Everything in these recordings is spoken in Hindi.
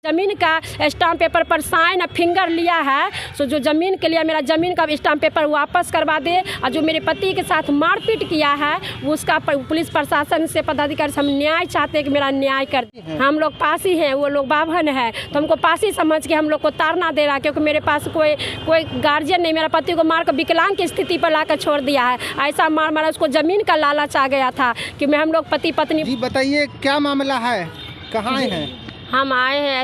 ज़मीन का स्टाम्प पेपर पर साइन और फिंगर लिया है, सो जो ज़मीन के लिए मेरा ज़मीन का स्टाम्प पेपर वापस करवा दे। और जो मेरे पति के साथ मारपीट किया है उसका पुलिस प्रशासन से पदाधिकारी से हम न्याय चाहते हैं कि मेरा न्याय कर दे। हम लोग पासी हैं, वो लोग बाभन है, तो हमको पासी समझ के हम लोग को ताड़ना दे रहा है, क्योंकि मेरे पास कोई गार्जियन नहीं। मेरा पति को मार कर विकलांग की स्थिति पर ला कर छोड़ दिया है। ऐसा मारा उसको ज़मीन का लालच आ गया था कि मैं हम लोग पति पत्नी। जी बताइए क्या मामला है, कहाँ हैं? हम आए हैं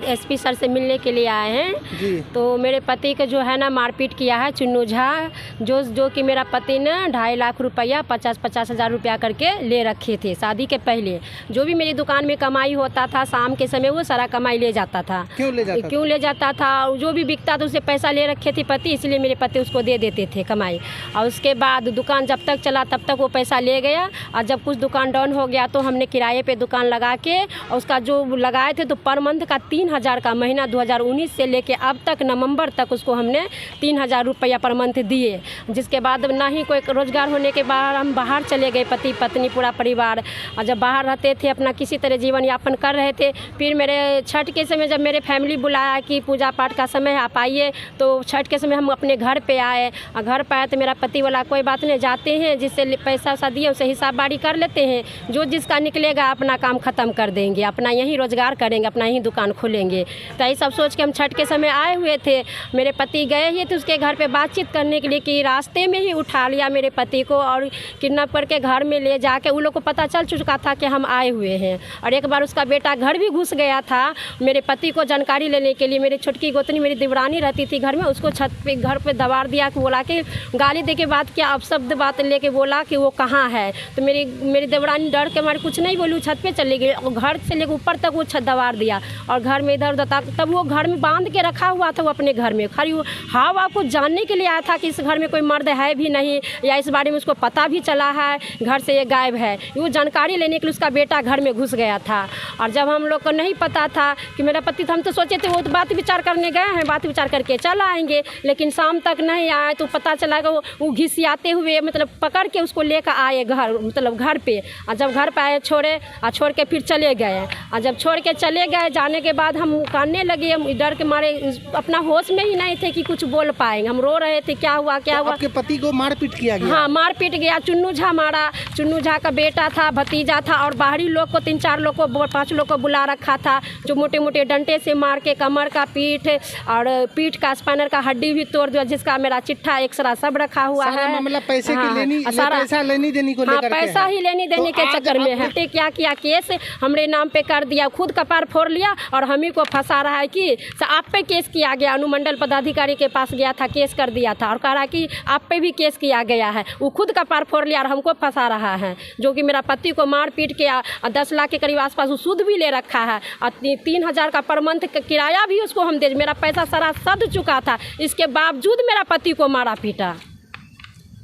एसपी सर से मिलने के लिए आए हैं जी। तो मेरे पति को जो है ना मारपीट किया है चुन्नू झा, जो कि मेरा पति ने 2.5 लाख रुपया 50 हज़ार रुपया करके ले रखे थे शादी के पहले। जो भी मेरी दुकान में कमाई होता था शाम के समय वो सारा कमाई ले जाता था। क्यों ले जाता था? जो भी बिकता था उससे पैसा ले रखे थे पति, इसलिए मेरे पति उसको दे देते थे कमाई। और उसके बाद दुकान जब तक चला तब तक वो पैसा ले गया, और जब कुछ दुकान डाउन हो गया तो हमने किराए पे दुकान लगा के और उसका जो लगा थे तो पर मंथ का 3,000 का महीना 2019 से लेके अब तक नवंबर तक उसको हमने 3,000 रुपया पर मंथ दिए। जिसके बाद ना ही कोई रोजगार होने के बाद हम बाहर चले गए, पति पत्नी पूरा परिवार। और जब बाहर रहते थे अपना किसी तरह जीवन यापन कर रहे थे। फिर मेरे छठ के समय जब मेरे फैमिली बुलाया कि पूजा पाठ का समय आप आइए, तो छठ के समय हम अपने घर पे आए। और घर पे आए तो मेरा पति बोला कोई बात नहीं, जाते हैं जिससे पैसा वैसा दिए उसे हिसाब बाड़ी कर लेते हैं, जो जिसका निकलेगा अपना काम ख़त्म कर देंगे, अपना यहीं रोजगार करेंगे, अपना ही दुकान खोलेंगे। तो ये सब सोच के हम छठ के समय आए हुए थे। मेरे पति गए ही थे उसके घर पे बातचीत करने के लिए कि रास्ते में ही उठा लिया मेरे पति को और किडनैप करके घर में ले जाके उन लोग को पता चल चुका था कि हम आए हुए हैं। और एक बार उसका बेटा घर भी घुस गया था मेरे पति को जानकारी लेने के लिए। मेरी छोटकी गोतनी मेरी देवरानी रहती थी घर में, उसको छत पे घर पे दबाड़ दिया कि बोला कि गाली दे के बात किया, अपशब्द बात लेके बोला कि वो कहाँ है। तो मेरी देवरानी डर के मारे कुछ नहीं बोली, छत पे चली गई और घर से लेकर ऊपर तक वो छत दबाड़ दिया और घर में इधर उधर तब वो घर में बांध के रखा हुआ था। वो अपने घर में खाली वो हवा को जानने के लिए आया था कि इस घर में कोई मर्द है भी नहीं, या इस बारे में उसको पता भी चला है घर से ये गायब है। वो जानकारी लेने के लिए उसका बेटा घर में घुस गया था। और जब हम लोग को नहीं पता था कि मेरा पति, तो हम तो सोचे थे वो तो बात विचार करने गए हैं, बात विचार करके चल आएंगे, लेकिन शाम तक नहीं आए। तो पता चला कि वो घिसियाते हुए मतलब पकड़ के उसको लेकर आए घर, मतलब घर पे। और जब घर पे आए छोड़ के फिर चले गए। और जब छोड़ के चले गए जाने के बाद हम कानने लगे, हम डर के मारे अपना होश में ही नहीं थे कि कुछ बोल पाएंगे। हम रो रहे थे क्या हुआ। आपके पति को मारपीट किया गया? हाँ मारपीट गया, चुन्नू झा मारा। चुन्नू झा का बेटा था, भतीजा था और बाहरी लोग को 3-4 लोग को 5 लोग को बुला रखा था, जो मोटे मोटे डंडे से मार के कमर का पीठ और पीठ का स्पाइनर का हड्डी भी तोड़ दिया, जिसका मेरा चिट्ठा एक्सरा सब रखा हुआ है। मामला पैसे की पैसा लेनी देनी को लेकर पैसा ही लेनी देने के चक्कर में है। क्या किया, केस हमरे नाम पे कर दिया, खुद कपार फोड़ लिया और हम ही को फंसा रहा है कि आप पे केस किया गया। अनुमंडल पदाधिकारी के पास गया था, केस कर दिया था और कह रहा कि आप पे भी केस किया गया है। वो खुद कपार फोड़ लिया और हमको फंसा रहा है, जो कि मेरा पति को मार पीट के 10 लाख के करीब आसपास सूद भी ले रखा है और 3,000 का पर मंथ किराया भी उसको हम दे। मेरा पैसा सारा सद चुका था, इसके बावजूद मेरा पति को मारा पीटा।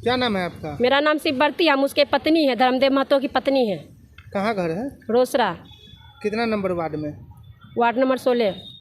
क्या नाम है आपका? मेरा नाम शिववर्ती, हम उसके पत्नी है, धर्मदेव महतो की पत्नी है। कहाँ घर है? रोसड़ा। कितना नंबर वार्ड में? Ward number 16।